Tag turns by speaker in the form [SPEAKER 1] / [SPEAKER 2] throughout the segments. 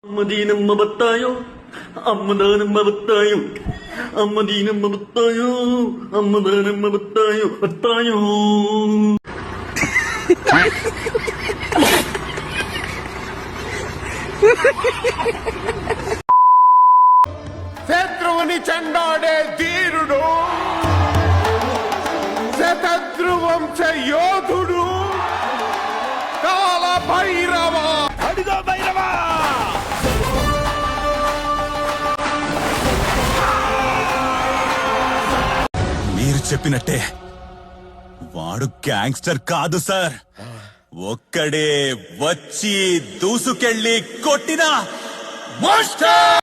[SPEAKER 1] అమ్మదీనమ్మ బత్తాయో అమ్మదానమ్మ బత్తాయో అమ్మదీనమ్మ బత్తాయో అమ్మదానమ్మ బత్తాయో బత్తాయో.
[SPEAKER 2] శత్రువుని చెండాడే ధీరుడు, శతద్రువంశ యోధుడు కాల భైరవ. అడిగో భైరవ.
[SPEAKER 3] మీరు చెప్పినట్టే వాడు గ్యాంగ్స్టర్ కాదు సార్, ఒక్కడే వచ్చి దూసుకెళ్ళి కొట్టిన మాస్టర్.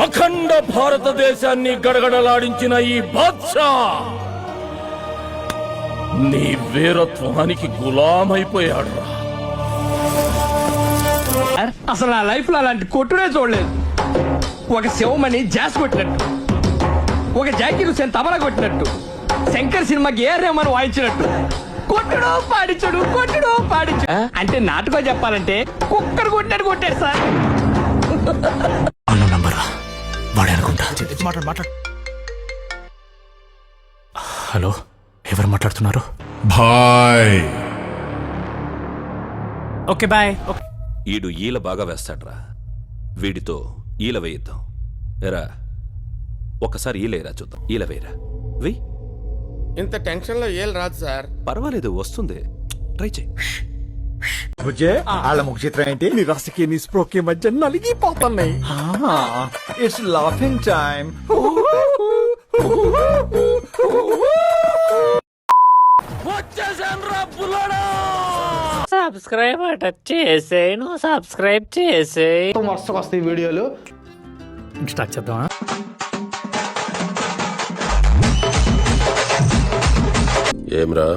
[SPEAKER 4] అఖండ భారతదేశాన్ని గడగడలాడించిన ఈ బాద్షా నీ వీరత్వానికి గులామైపోయాడు.
[SPEAKER 5] అసలు నా లైఫ్ లో అలాంటి కొట్టుడే చూడలేదు. ఒక శివమణి జాస్ కొట్టినట్టు, ఒక జాకీర్ హుసేన్ తబలా కొట్టినట్టు, శంకర్ సినిమాకి ఏ రెహమాన్ వాయించినట్టు కొట్టుడు పాడించుడు కొట్టుడు పాడించు. అంటే నాటుకో చెప్పాలంటే కుక్కర్ కొట్టాడు కొట్టాడు సార్.
[SPEAKER 6] నంబర్ వాడే అనుకుంటా. మాట్లాడు. హలో, ఎవరు మాట్లాడుతున్నారు?
[SPEAKER 2] బాయ్.
[SPEAKER 6] Okay bye.
[SPEAKER 7] ఈడు ఈల బాగా వేస్తాడ్రా, వీడితో ఈల వేయిద్దాం. ఎరా ఒకసారి ఈలేరా చూద్దాం. ఈల వేయరా, వెయ్యి.
[SPEAKER 2] ఇంత టెన్షన్ లో ఏం రాదు సార్.
[SPEAKER 7] పర్వాలేదు, వస్తుంది, ట్రై చేయి.
[SPEAKER 8] వాళ్ళ ముఖ చిత్రం ఏంటి?
[SPEAKER 5] నీ రాశికి నీ స్ప్రోకి మధ్య నలిగిపోతున్నాయి.
[SPEAKER 8] It's laughing time.
[SPEAKER 9] Subscribe touch చేసేయి, నువ్వు సబ్స్క్రైబ్ చేసేయి.
[SPEAKER 5] మస్తుగా వస్తాయి వీడియోలు.
[SPEAKER 6] స్టార్ట్ చేద్దామా?
[SPEAKER 10] ఏమ్రా,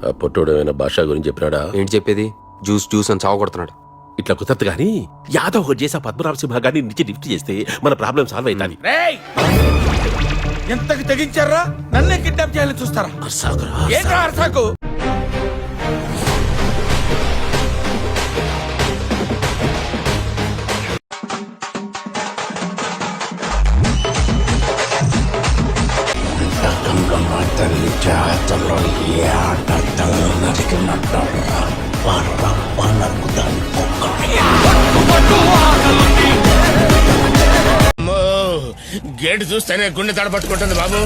[SPEAKER 10] ఆ పొట్టోడు ఏమైనా భాష గురించి చెప్పినాడా?
[SPEAKER 11] ఏంటి చెప్పేది? జ్యూస్ జ్యూస్ అని చావగొడుతున్నాడు.
[SPEAKER 10] ఇట్లా కుదరదు గానీ యాదవ్ ఒకటి చేసి పద్మనాభ సింహ గారిని నుంచి లిఫ్ట్ చేస్తే మన ప్రాబ్లం సాల్వ్ అవుతుంది.
[SPEAKER 2] ఎంతకు తెగించారా? నన్నే కిడ్నాప్ చేయాలని చూస్తారా? ఏంట్రా అర్సాకు? గేటు చూస్తేనే గుండె తడపట్టుకుంటుంది బాబు.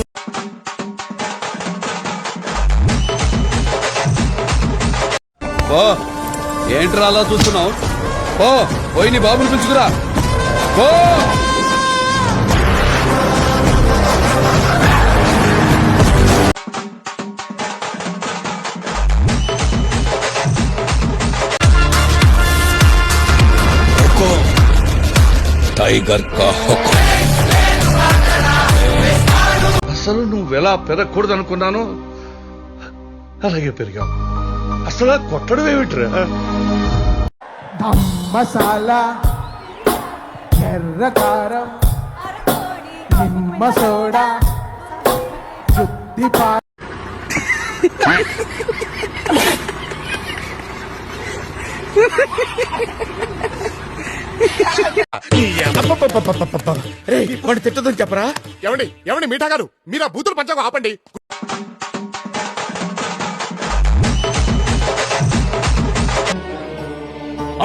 [SPEAKER 4] ఓ ఏంట్రా అలా చూస్తున్నావు? ఓ పోయి నీ బాబుని పిలుచుకురా. ఓ టైగర్ కా హుకుం.
[SPEAKER 2] అసలు నువ్వెలా పెరగకూడదు అనుకున్నాను, అలాగే పెరిగావు. అసలు కొట్టడం ఏమిట్రా?
[SPEAKER 5] మసాలా, ఎర్ర కారం, నిమ్మ సోడా, శుద్ధి పా.
[SPEAKER 2] వాడు తిట్టదని చెప్పరా? ఎవండి మీఠా గారు, మీరు ఆ బూతులు పంచకు ఆపండి.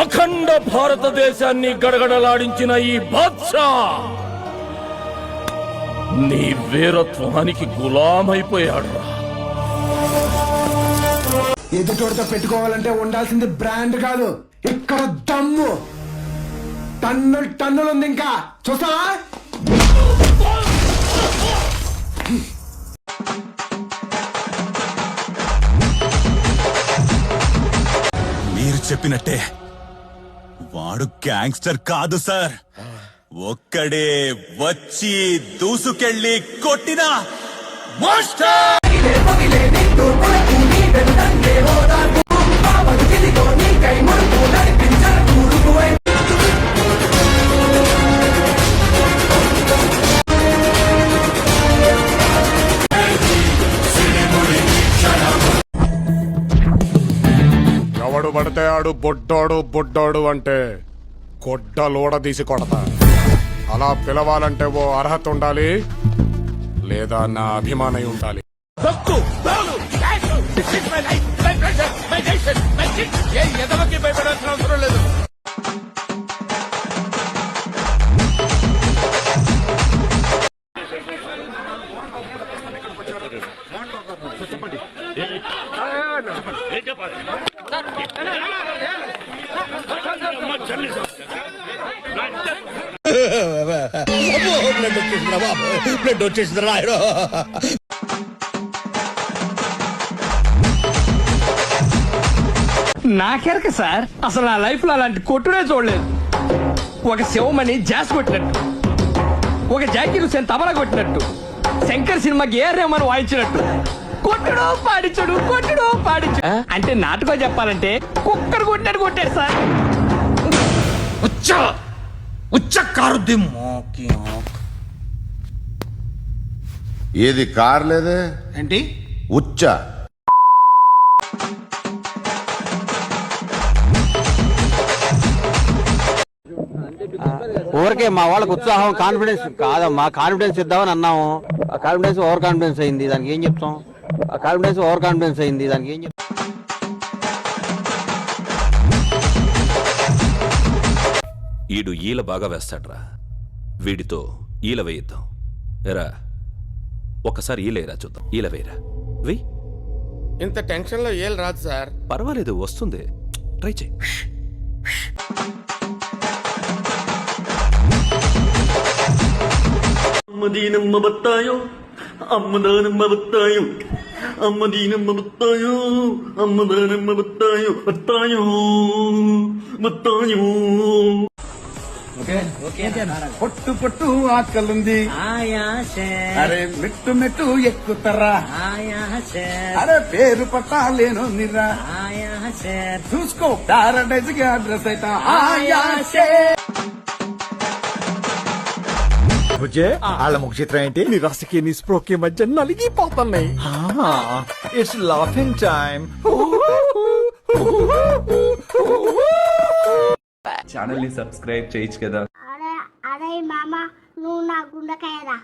[SPEAKER 4] అఖండ భారతదేశాన్ని గడగడలాడించిన ఈ బాద్షా నీ వీరత్వానికి గులామైపోయాడు.
[SPEAKER 5] ఎదుటోడితో పెట్టుకోవాలంటే ఉండాల్సింది బ్రాండ్ కాదు, ఇక్కడ దమ్ము. టన్నులు టన్నులు ఉంది. ఇంకా చూస్తావా?
[SPEAKER 3] మీరు చెప్పినట్టే వాడు గ్యాంగ్స్టర్ కాదు సార్, ఒక్కడే వచ్చి దూసుకెళ్ళి కొట్టిన మాస్టర్.
[SPEAKER 2] ఆడు బొడ్డోడు బొడ్డోడు అంటే గొడ్డలోడ తీసి కొడతా. అలా పిలవాలంటే ఓ అర్హత ఉండాలి, లేదా నా అభిమానం ఉండాలి. అవసరం లేదు.
[SPEAKER 10] బ్లడ్ వచ్చేసింది రాయడం.
[SPEAKER 5] నాకెరక సార్, అసలు నా లైఫ్ లో అలాంటి కొట్టుడే చూడలేదు. ఒక శివమణి జాస్ కొట్టినట్టు, ఒక జాకీ హుసేన్ తబలా కొట్టినట్టు, శంకర్ సినిమాకి ఏ రెహమాన్ వాయించినట్టు కొట్టుడు పాడించడు, కొట్టుడు పాడించడు. అంటే నాటుగా చెప్పాలంటే కుక్కర్ కొట్టినట్టు కొట్టాడు సార్.
[SPEAKER 2] ఏది కార్ లేదే
[SPEAKER 5] ఏంటి?
[SPEAKER 2] ఉచ్చ.
[SPEAKER 8] ఊరికే మా వాళ్ళకి ఉత్సాహం కాన్ఫిడెన్స్ కాదమ్మా, కాన్ఫిడెన్స్ ఇద్దామని అన్నాము. ఆ కాన్ఫిడెన్స్ ఓవర్ కాన్ఫిడెన్స్ అయింది, దానికి ఏం చెప్తాం? ఆ కాన్ఫిడెన్స్ ఓవర్ కాన్ఫిడెన్స్ అయింది, దానికి ఏం చెప్తాం?
[SPEAKER 7] ఈడు ఈల బాగా వేస్తాడ్రా, వీడితో ఈల వేయిద్దాం. ఎరా ఒకసారి ఈలేరా చూద్దాం. ఈల వేయరా, వెయ్యి.
[SPEAKER 2] ఇంత టెన్షన్ లో ఏం రాదు సార్.
[SPEAKER 7] పర్వాలేదు, వస్తుంది, ట్రై చేయి.
[SPEAKER 1] అమ్మదీనమ్మ బత్తాయో, అమ్మదానమ్మ బత్తాయో, అమ్మదీనమ్మ బత్తాయో, అమ్మదానమ్మ బత్తాయో, బత్తాయో బత్తాయో.
[SPEAKER 5] పొట్టు పొట్టు ఆకలుంది, అరే మెట్టు మెట్టు ఎక్కుతారా, అరే పేరు పట్టాలేను నిరా, చూసుకో ప్యారడైజ్ గా అడ్రస్ అయితా.
[SPEAKER 8] వాళ్ళ ముఖ చిత్రం ఏంటి?
[SPEAKER 5] నీ రసకి నీ స్ప్రోకి మధ్య నలిగిపోతున్నాయి.
[SPEAKER 8] It's laughing time.
[SPEAKER 11] ఛానల్ ని సబ్స్క్రైబ్ చేయొచ్చు కదా.
[SPEAKER 12] అరే మామ, నువ్వు నా గుండెకాయరా.